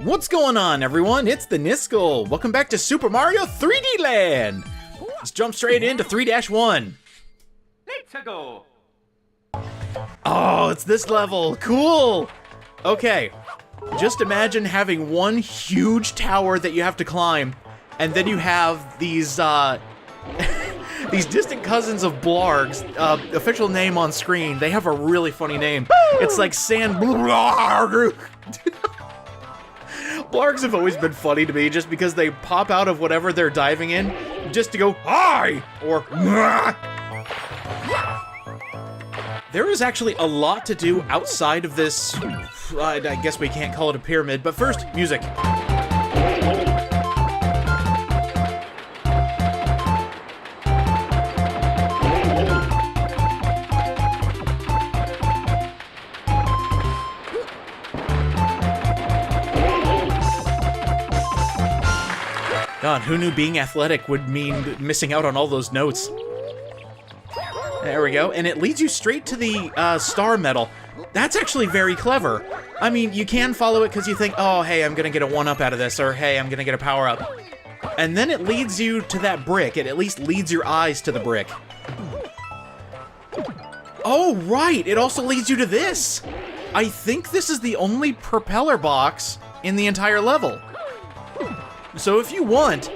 What's going on, everyone? It's the Niskel. Welcome back to Super Mario 3D Land. Let's jump straight into 3-1. Let's go. Oh, it's this level. Cool. Okay, just imagine having one huge tower that you have to climb, and then you have these, these distant cousins of Blargs, official name on screen. They have a really funny name. It's like Sand Blarg. Blargs have always been funny to me just because they pop out of whatever they're diving in just to go, hi, or Mwah. There is actually a lot to do outside of this, I guess we can't call it a pyramid, but first, music. God, who knew being athletic would mean missing out on all those notes? There we go, and it leads you straight to the star medal. That's actually very clever. I mean, you can follow it because you think, oh, hey, I'm gonna get a 1-up out of this, or hey, I'm gonna get a power-up. And then it leads you to that brick. It at least leads your eyes to the brick. Oh, right, it also leads you to this. I think this is the only propeller box in the entire level. So if you want,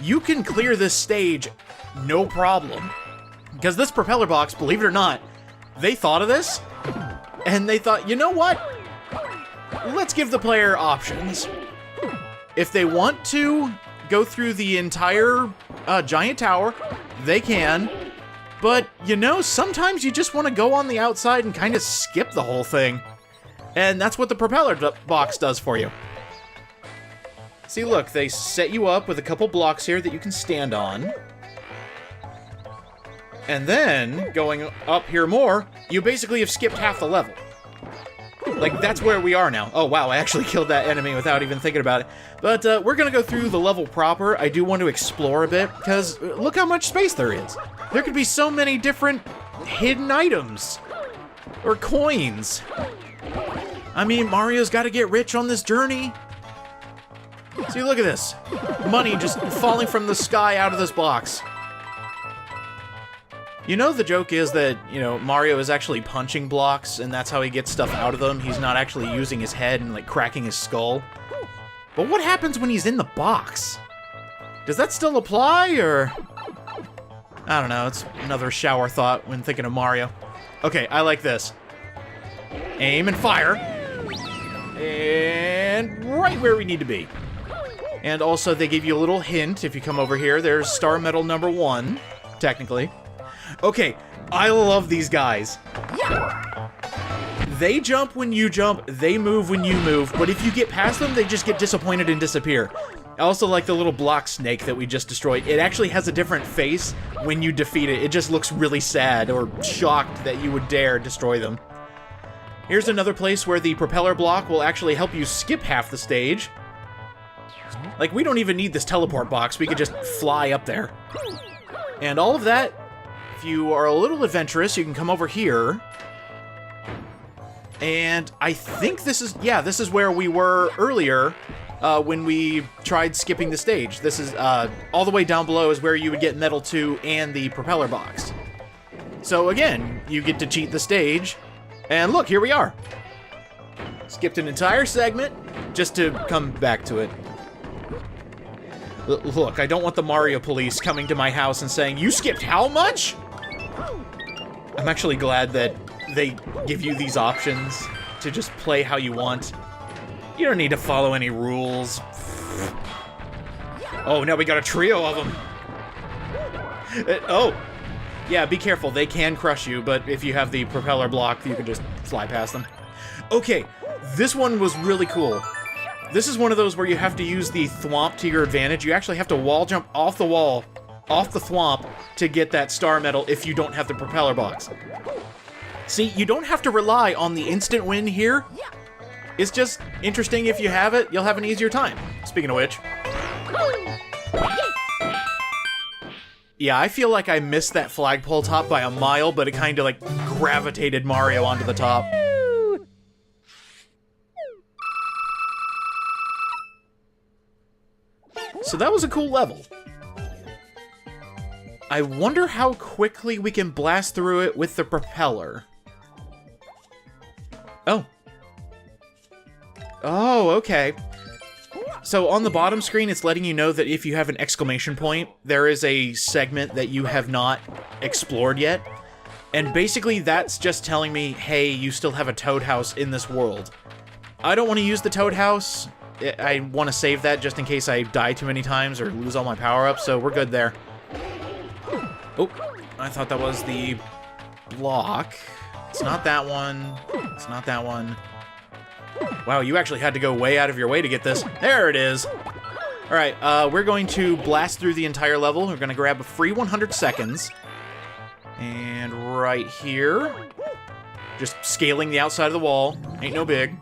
you can clear this stage no problem. Because this propeller box, believe it or not, they thought of this, and they thought, you know what? Let's give the player options. If they want to go through the entire giant tower, they can. But, you know, sometimes you just want to go on the outside and kind of skip the whole thing. And that's what the propeller box does for you. See, look, they set you up with a couple blocks here that you can stand on. And then, going up here more, you basically have skipped half the level. Like, that's where we are now. Oh, wow, I actually killed that enemy without even thinking about it. But we're gonna go through the level proper. I do want to explore a bit, because look how much space there is. There could be so many different hidden items. Or coins. I mean, Mario's gotta get rich on this journey. See, look at this. Money just falling from the sky out of this box. You know, the joke is that, you know, Mario is actually punching blocks, and that's how he gets stuff out of them. He's not actually using his head and, like, cracking his skull. But what happens when he's in the box? Does that still apply, or...? I don't know, it's another shower thought when thinking of Mario. Okay, I like this. Aim and fire. And right where we need to be. And also, they give you a little hint if you come over here. There's star medal number 1, technically. Okay, I love these guys. They jump when you jump, they move when you move, but if you get past them, they just get disappointed and disappear. I also like the little block snake that we just destroyed. It actually has a different face when you defeat it. It just looks really sad or shocked that you would dare destroy them. Here's another place where the propeller block will actually help you skip half the stage. Like, we don't even need this teleport box. We could just fly up there. And all of that, if you are a little adventurous, you can come over here. And I think this is, yeah, this is where we were earlier when we tried skipping the stage. This is, all the way down below is where you would get Medal 2 and the propeller box. So again, you get to cheat the stage. And look, here we are. Skipped an entire segment just to come back to it. Look, I don't want the Mario police coming to my house and saying, you skipped how much? I'm actually glad that they give you these options to just play how you want. You don't need to follow any rules. Oh, now we got a trio of them. Oh, yeah, be careful. They can crush you, but if you have the propeller block, you can just fly past them. Okay, this one was really cool. This is one of those where you have to use the thwomp to your advantage. You actually have to wall jump off the wall, off the thwomp, to get that star medal if you don't have the propeller box. See, you don't have to rely on the instant win here. It's just interesting if you have it, you'll have an easier time. Speaking of which. Yeah, I feel like I missed that flagpole top by a mile, but it kind of like gravitated Mario onto the top. So that was a cool level. I wonder how quickly we can blast through it with the propeller. Oh. Oh, okay. So on the bottom screen, it's letting you know that if you have an exclamation point, there is a segment that you have not explored yet. And basically, that's just telling me, hey, you still have a Toad House in this world. I don't want to use the Toad House. I want to save that just in case I die too many times or lose all my power-ups, so we're good there. Oh, I thought that was the block. It's not that one. It's not that one. Wow, you actually had to go way out of your way to get this. There it is. All right, we're going to blast through the entire level. We're going to grab a free 100 seconds. And right here, just scaling the outside of the wall. Ain't no big.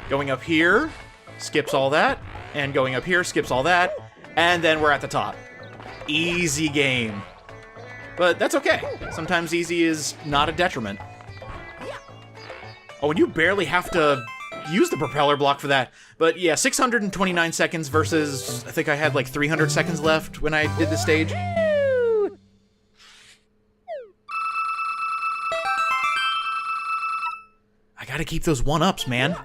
Going up here, skips all that. And going up here, skips all that. And then we're at the top. Easy game. But that's okay. Sometimes easy is not a detriment. Oh, and you barely have to use the propeller block for that. But yeah, 629 seconds versus, I think I had like 300 seconds left when I did the stage. I gotta keep those one-ups, man.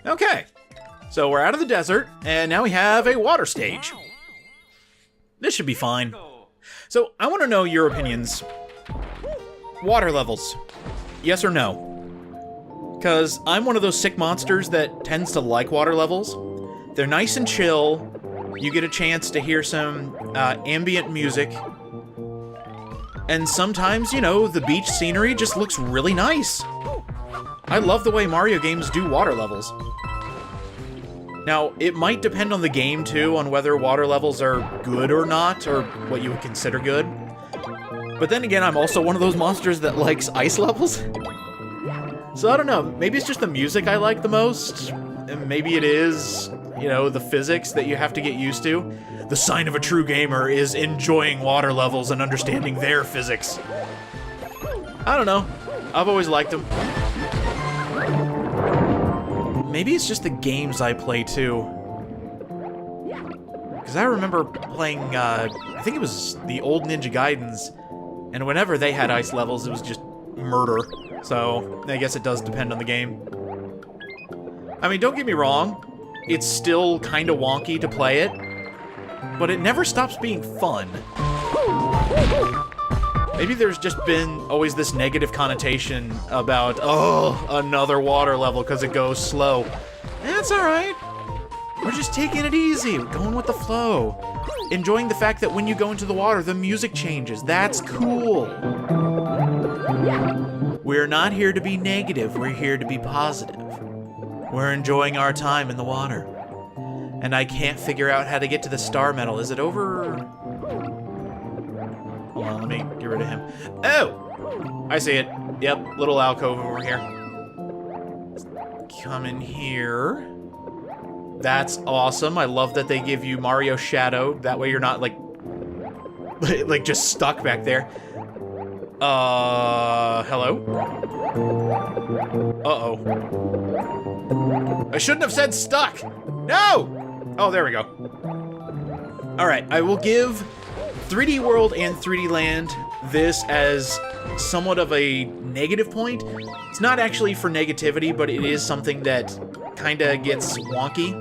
Okay, so we're out of the desert, and now we have a water stage. This should be fine. So, I want to know your opinions. Water levels. Yes or no? Because I'm one of those sick monsters that tends to like water levels. They're nice and chill. You get a chance to hear some ambient music. And sometimes, you know, the beach scenery just looks really nice. I love the way Mario games do water levels. Now, it might depend on the game, too, on whether water levels are good or not, or what you would consider good. But then again, I'm also one of those monsters that likes ice levels. So I don't know, maybe it's just the music I like the most. And maybe it is, you know, the physics that you have to get used to. The sign of a true gamer is enjoying water levels and understanding their physics. I don't know. I've always liked them. Maybe it's just the games I play, too. Because I remember playing, I think it was the old Ninja Gaidens, and whenever they had ice levels, it was just murder. So, I guess it does depend on the game. I mean, don't get me wrong. It's still kind of wonky to play it, but it never stops being fun. Maybe there's just been always this negative connotation about, oh, another water level because it goes slow. That's alright. We're just taking it easy. We're going with the flow. Enjoying the fact that when you go into the water, the music changes. That's cool. We're not here to be negative. We're here to be positive. We're enjoying our time in the water. And I can't figure out how to get to the star medal. Is it over? Hold on, let me get rid of him. Oh! I see it. Yep, little alcove over here. Come in here. That's awesome. I love that they give you Mario Shadow. That way you're not, like just stuck back there. Hello? Uh-oh. I shouldn't have said stuck! No! Oh, there we go. Alright, I will give 3D World and 3D Land this as somewhat of a negative point. It's not actually for negativity, but it is something that kinda gets wonky.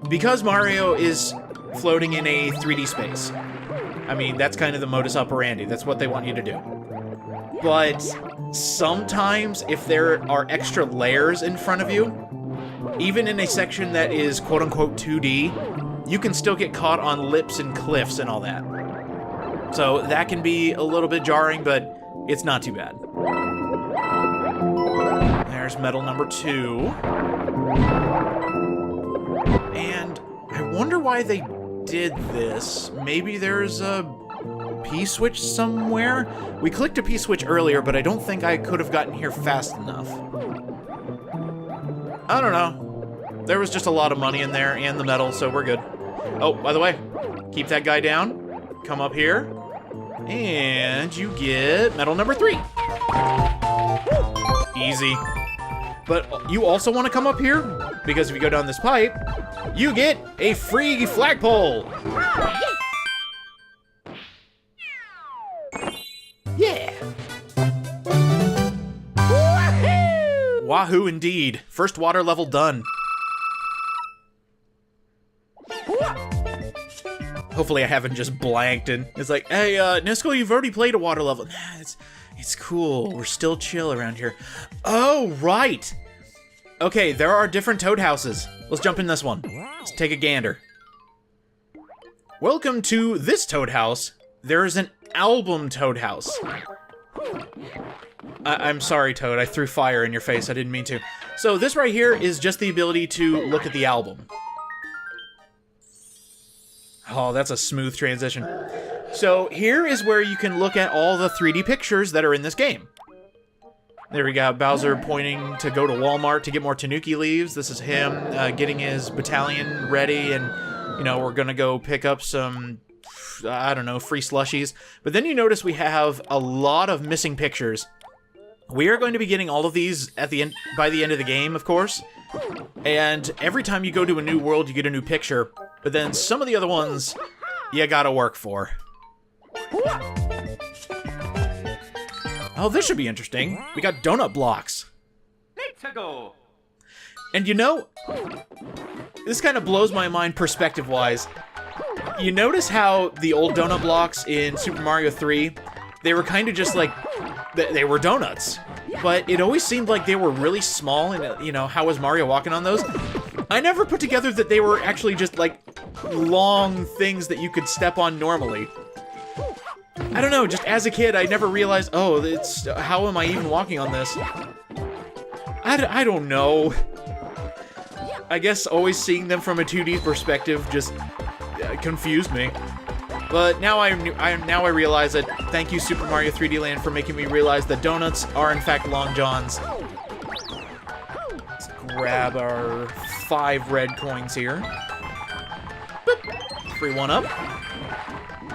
Because Mario is floating in a 3D space. I mean, that's kind of the modus operandi. That's what they want you to do. But sometimes, if there are extra layers in front of you, even in a section that is quote-unquote 2D, you can still get caught on lips and cliffs and all that. So that can be a little bit jarring, but it's not too bad. There's medal number 2. And I wonder why they did this. Maybe there's a P-switch somewhere? We clicked a P-switch earlier, but I don't think I could have gotten here fast enough. I don't know. There was just a lot of money in there and the medal, so we're good. Oh, by the way, keep that guy down. Come up here. And you get medal number 3. Easy. But you also want to come up here, because if you go down this pipe, you get a free flagpole. Yeah. Wahoo indeed. First water level done. Hopefully I haven't just blanked and it's like, hey, Nisco, you've already played a water level. Nah, it's cool. We're still chill around here. Oh, right. Okay, there are different toad houses. Let's jump in this one. Let's take a gander. Welcome to this toad house. There's an album toad house. I'm sorry, Toad. I threw fire in your face. I didn't mean to. So this right here is just the ability to look at the album. Oh, that's a smooth transition. So here is where you can look at all the 3D pictures that are in this game. There we got Bowser pointing to go to Walmart to get more Tanuki leaves. This is him getting his battalion ready, and, you know, we're gonna go pick up some, I don't know, free slushies. But then you notice we have a lot of missing pictures. We are going to be getting all of these at the end, by the end of the game, of course. And every time you go to a new world, you get a new picture. But then some of the other ones, you gotta work for. Oh, this should be interesting. We got donut blocks. Let's go. And you know, this kind of blows my mind perspective-wise. You notice how the old donut blocks in Super Mario 3, they were kind of just like, they were donuts. But it always seemed like they were really small, and, you know, how was Mario walking on those? I never put together that they were actually just, like, long things that you could step on normally. I don't know, just as a kid, I never realized, oh, it's, how am I even walking on this? I don't know. I guess always seeing them from a 2D perspective just confused me. But now I realize that. Thank you, Super Mario 3D Land, for making me realize that donuts are in fact Long Johns. Let's grab our 5 red coins here. Boop. Free one up.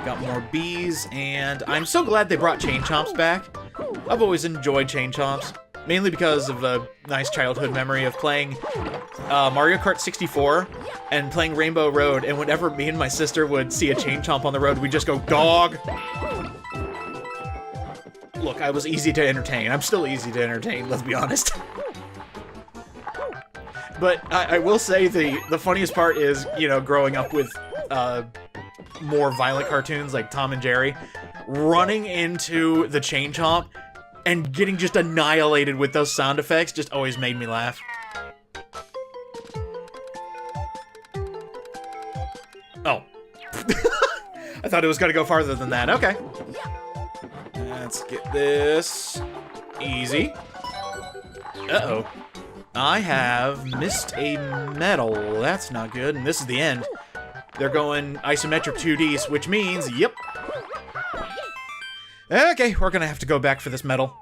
Got more bees, and I'm so glad they brought Chain Chomps back. I've always enjoyed Chain Chomps, mainly because of a nice childhood memory of playing Mario Kart 64 and playing Rainbow Road, and whenever me and my sister would see a Chain Chomp on the road, we'd just go, dog! Look, I was easy to entertain. I'm still easy to entertain, let's be honest. But I will say the funniest part is, you know, growing up with more violent cartoons like Tom and Jerry, running into the Chain Chomp and getting just annihilated with those sound effects just always made me laugh. Oh. I thought it was gonna go farther than that. Okay. Let's get this. Easy. Uh-oh. I have missed a medal. That's not good, and this is the end. They're going isometric 2Ds, which means, yep. Okay, we're gonna have to go back for this medal.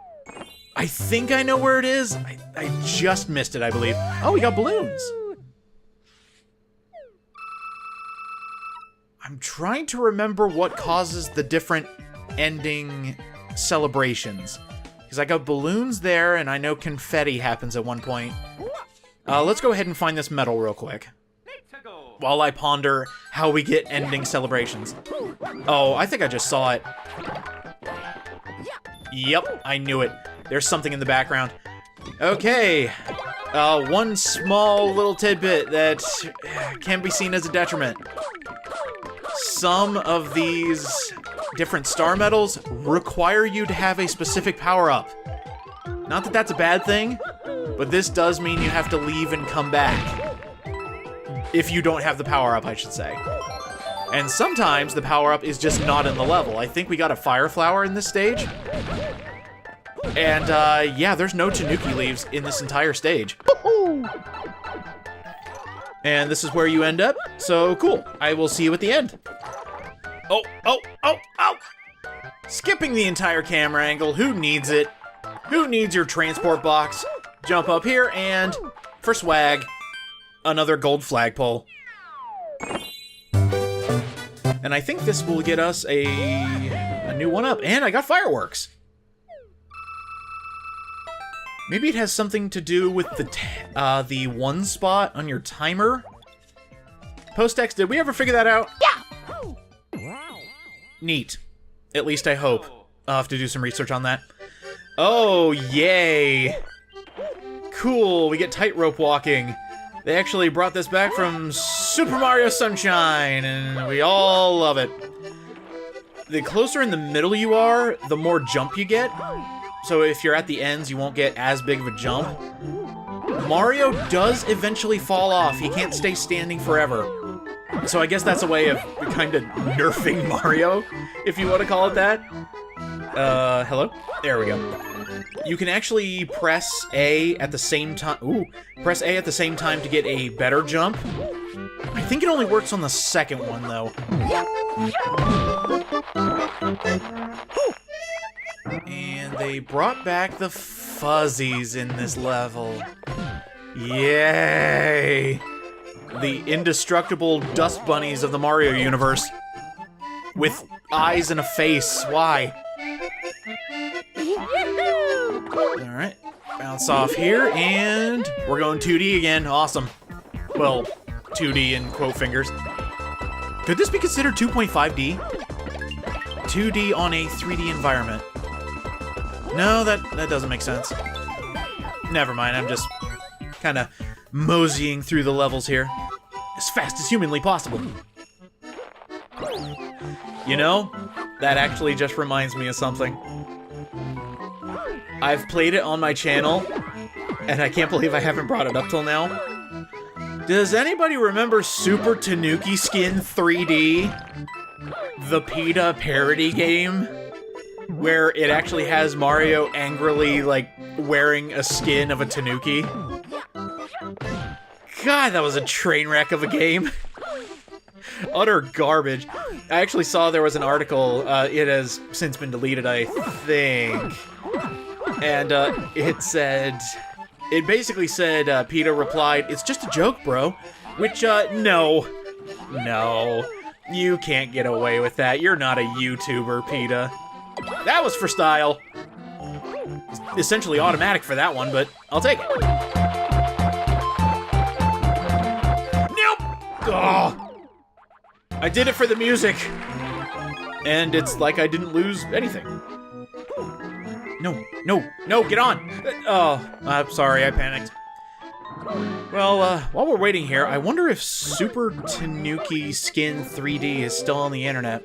I think I know where it is. I just missed it, I believe. Oh, we got balloons. I'm trying to remember what causes the different ending celebrations. Because I got balloons there, and I know confetti happens at one point. Let's go ahead and find this medal real quick, while I ponder how we get ending celebrations. Oh, I think I just saw it. Yep, I knew it. There's something in the background. Okay. One small little tidbit that can be seen as a detriment. Some of these different star medals require you to have a specific power-up. Not that that's a bad thing, but this does mean you have to leave and come back. If you don't have the power-up, I should say. And sometimes the power-up is just not in the level. I think we got a fire flower in this stage. And, yeah, there's no Tanuki leaves in this entire stage. And this is where you end up, so cool. I will see you at the end. Oh, oh, oh, oh! Skipping the entire camera angle, who needs it? Who needs your transport box? Jump up here, and for swag, another gold flagpole. And I think this will get us a new one up, and I got fireworks. Maybe it has something to do with the one spot on your timer? Post-X, did we ever figure that out? Yeah! Neat. At least I hope. I'll have to do some research on that. Oh, yay! Cool, we get tightrope walking. They actually brought this back from Super Mario Sunshine, and we all love it. The closer in the middle you are, the more jump you get. So if you're at the ends, you won't get as big of a jump. Mario does eventually fall off. He can't stay standing forever. So I guess that's a way of kind of nerfing Mario, if you want to call it that. Hello? There we go. You can actually press A at the same time. Ooh, press A at the same time to get a better jump. I think it only works on the second one, though. And they brought back the fuzzies in this level. Yay! The indestructible dust bunnies of the Mario universe. With eyes and a face. Why? Alright, bounce off here, and we're going 2D again. Awesome. Well, 2D in quote fingers. Could this be considered 2.5D? 2D on a 3D environment. No, that doesn't make sense. Never mind, I'm just kind of moseying through the levels here. As fast as humanly possible. You know, that actually just reminds me of something. I've played it on my channel, and I can't believe I haven't brought it up till now. Does anybody remember Super Tanuki Skin 3D? The PETA parody game? Where it actually has Mario angrily, like, wearing a skin of a Tanuki? God, that was a train wreck of a game. Utter garbage. I actually saw there was an article, it has since been deleted, I think. And, it basically said, PETA replied, "It's just a joke, bro." Which, no. No. You can't get away with that. You're not a YouTuber, PETA. That was for style. It's essentially automatic for that one, but I'll take it. Nope! Oh. I did it for the music. And it's like I didn't lose anything. No, get on! Oh, I'm sorry, I panicked. Well, while we're waiting here, I wonder if Super Tanuki Skin 3D is still on the internet.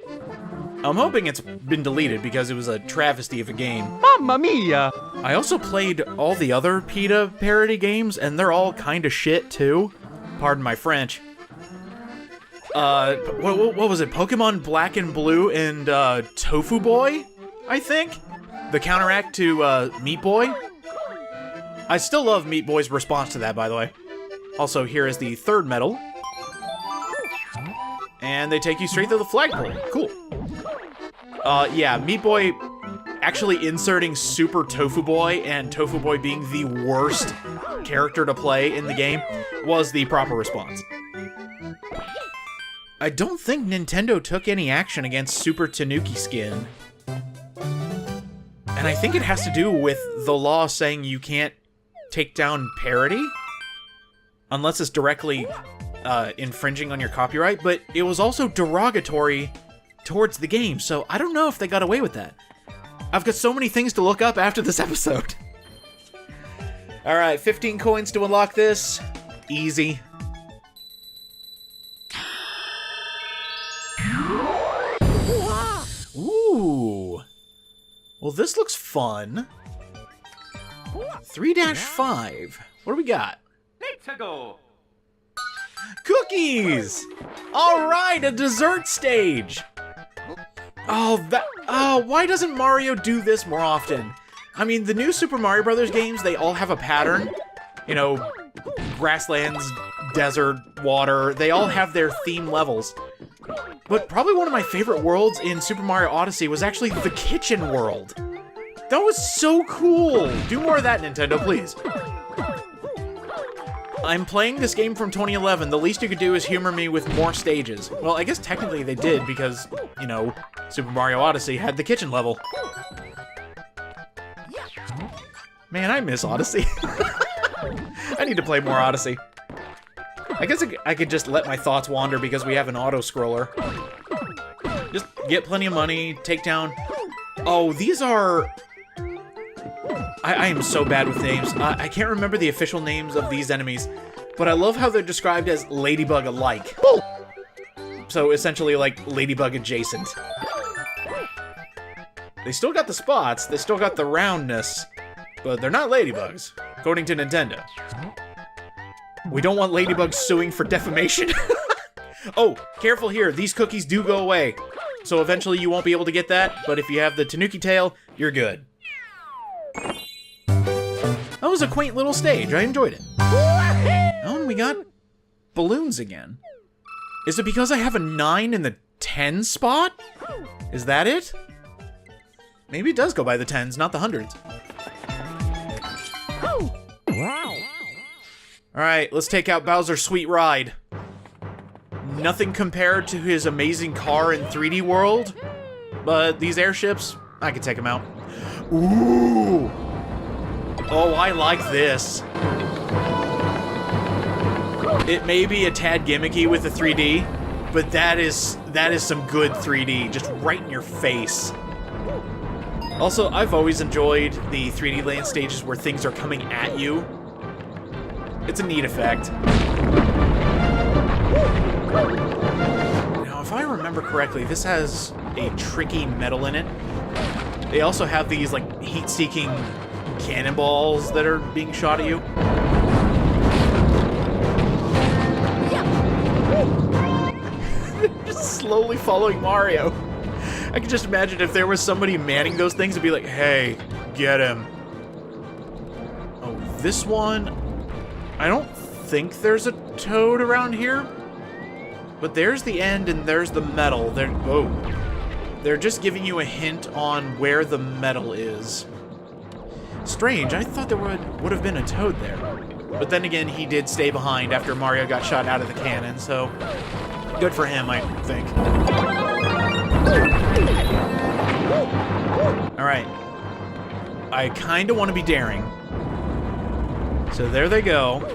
I'm hoping it's been deleted because it was a travesty of a game. Mamma mia! I also played all the other PETA parody games, and they're all kinda shit, too. Pardon my French. What was it? Pokemon Black and Blue and, Tofu Boy, I think? The counteract to, Meat Boy? I still love Meat Boy's response to that, by the way. Also, here is the third medal. And they take you straight to the flagpole. Cool. Yeah, Meat Boy actually inserting Super Tofu Boy and Tofu Boy being the worst character to play in the game was the proper response. I don't think Nintendo took any action against Super Tanuki Skin. And I think it has to do with the law saying you can't take down parody unless it's directly infringing on your copyright, but it was also derogatory towards the game, so I don't know if they got away with that. I've got so many things to look up after this episode. Alright, 15 coins to unlock this. Easy. Ooh. Well, this looks fun. 3-5. What do we got? Let's go. Cookies! Alright, a dessert stage! Oh, why doesn't Mario do this more often? I mean, the new Super Mario Brothers games, they all have a pattern. You know, grasslands, desert, water, they all have their theme levels. But probably one of my favorite worlds in Super Mario Odyssey was actually the kitchen world. That was so cool! Do more of that, Nintendo, please. I'm playing this game from 2011. The least you could do is humor me with more stages. Well, I guess technically they did because, you know, Super Mario Odyssey had the kitchen level. Man, I miss Odyssey. I need to play more Odyssey. I guess I could just let my thoughts wander because we have an auto-scroller. Just get plenty of money, take down... Oh, these are... I am so bad with names. I can't remember the official names of these enemies, but I love how they're described as Ladybug-alike. So essentially like Ladybug adjacent. They still got the spots, they still got the roundness, but they're not ladybugs, according to Nintendo. We don't want ladybugs suing for defamation. Oh, careful here, these cookies do go away. So eventually you won't be able to get that, but if you have the Tanuki tail, you're good. That was a quaint little stage, I enjoyed it. Oh, and we got balloons again. Is it because I have a 9 in the 10 spot? Is that it? Maybe it does go by the 10s, not the 100s. Wow. Alright, let's take out Bowser's sweet ride. Nothing compared to his amazing car in 3D World, but these airships, I could take them out. Ooh! Oh, I like this. It may be a tad gimmicky with the 3D, but that is some good 3D, just right in your face. Also, I've always enjoyed the 3D land stages where things are coming at you. It's a neat effect. Now, if I remember correctly, this has a tricky metal in it. They also have these, like, heat-seeking cannonballs that are being shot at you. Just slowly following Mario. I can just imagine if there was somebody manning those things and be like, hey, get him. Oh, this one... I don't think there's a toad around here. But there's the end and there's the metal. They're just giving you a hint on where the metal is. Strange, I thought there would have been a toad there. But then again, he did stay behind after Mario got shot out of the cannon, so good for him, I think. Alright. I kinda want to be daring. So there they go.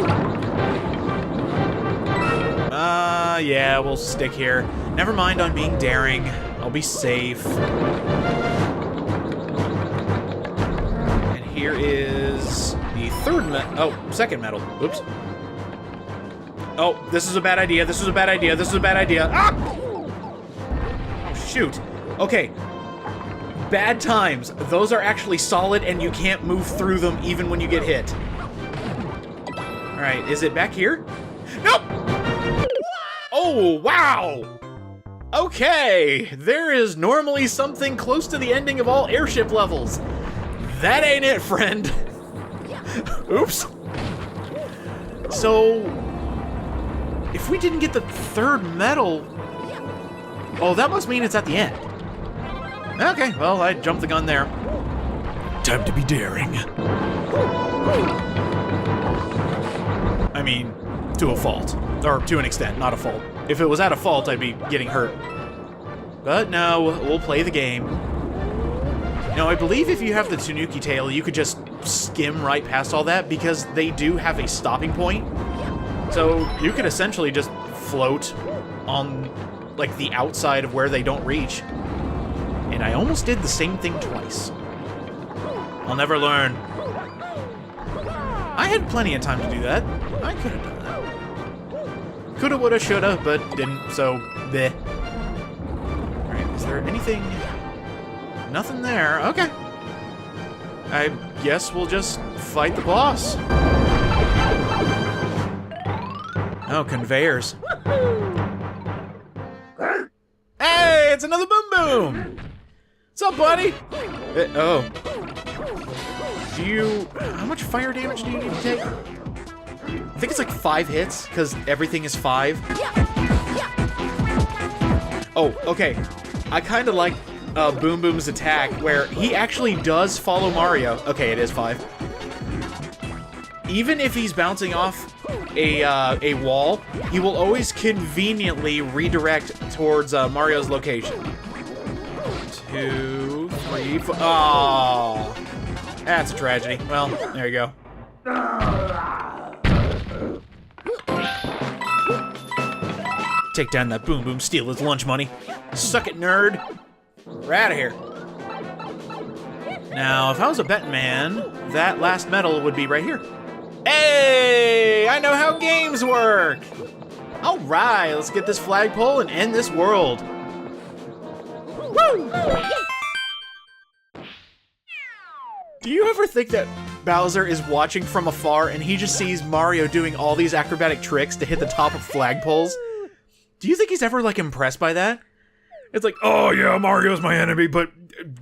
Yeah, we'll stick here. Never mind on being daring. I'll be safe. And here is the second medal. Oops. Oh, this is a bad idea. This is a bad idea. This is a bad idea. Ah! Shoot. Okay. Bad times. Those are actually solid and you can't move through them even when you get hit. Alright, is it back here? Nope! Oh, wow! Okay, there is normally something close to the ending of all airship levels. That ain't it, friend. Oops. So, if we didn't get the third medal... Oh, that must mean it's at the end. Okay, well, I jumped the gun there. Time to be daring. I mean, to a fault. Or to an extent, not a fault. If it was at a fault, I'd be getting hurt. But no, we'll play the game. Now, I believe if you have the Tanuki tail, you could just skim right past all that because they do have a stopping point. So you could essentially just float on, like, the outside of where they don't reach. And I almost did the same thing twice. I'll never learn. I had plenty of time to do that. I could have done that. Coulda, woulda, shoulda, but didn't, so bleh. Alright, is there anything? Nothing there. Okay. I guess we'll just fight the boss. Oh, conveyors. Hey, it's another Boom Boom! What's up, buddy? Oh. How much fire damage do you need to take? I think it's like 5 hits, because everything is 5. Oh, okay. I kind of like Boom Boom's attack, where he actually does follow Mario. Okay, it is 5. Even if he's bouncing off a wall, he will always conveniently redirect towards Mario's location. 2, 3, 4. Aww. That's a tragedy. Well, there you go. Take down that Boom Boom, steal his lunch money. Suck it, nerd. We're out of here. Now, if I was a betting man, that last medal would be right here. Hey, I know how games work. All right, let's get this flagpole and end this world. Woo! Do you ever think that Bowser is watching from afar and he just sees Mario doing all these acrobatic tricks to hit the top of flagpoles? Do you think he's ever, like, impressed by that? It's like, oh yeah, Mario's my enemy, but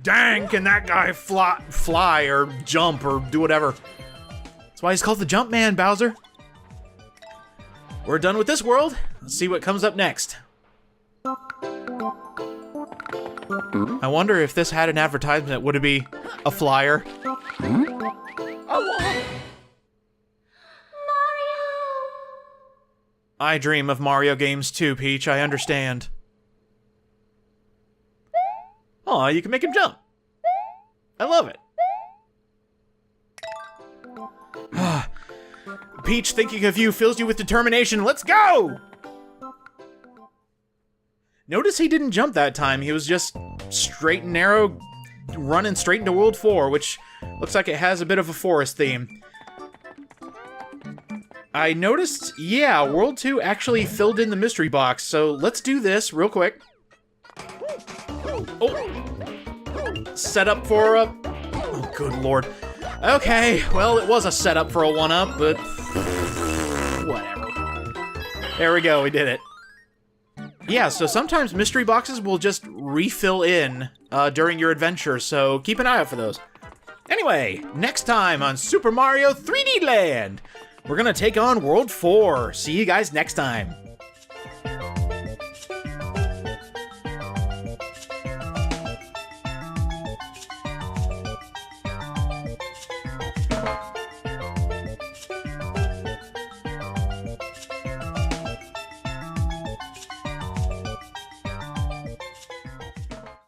dang, can that guy fly or jump or do whatever. That's why he's called the Jump Man, Bowser. We're done with this world. Let's see what comes up next. I wonder if this had an advertisement, would it be a flyer? I dream of Mario games too, Peach, I understand. Aw, you can make him jump. I love it. Peach thinking of you fills you with determination. Let's go! Notice he didn't jump that time. He was just straight and narrow, running straight into World 4, which looks like it has a bit of a forest theme. I noticed, yeah, World 2 actually filled in the mystery box, so let's do this real quick. Oh, set up for a... Oh, good lord. Okay, well, it was a setup for a 1-up, but... whatever. There we go, we did it. Yeah, so sometimes mystery boxes will just refill in during your adventure, so keep an eye out for those. Anyway, next time on Super Mario 3D Land, we're gonna take on World 4. See you guys next time.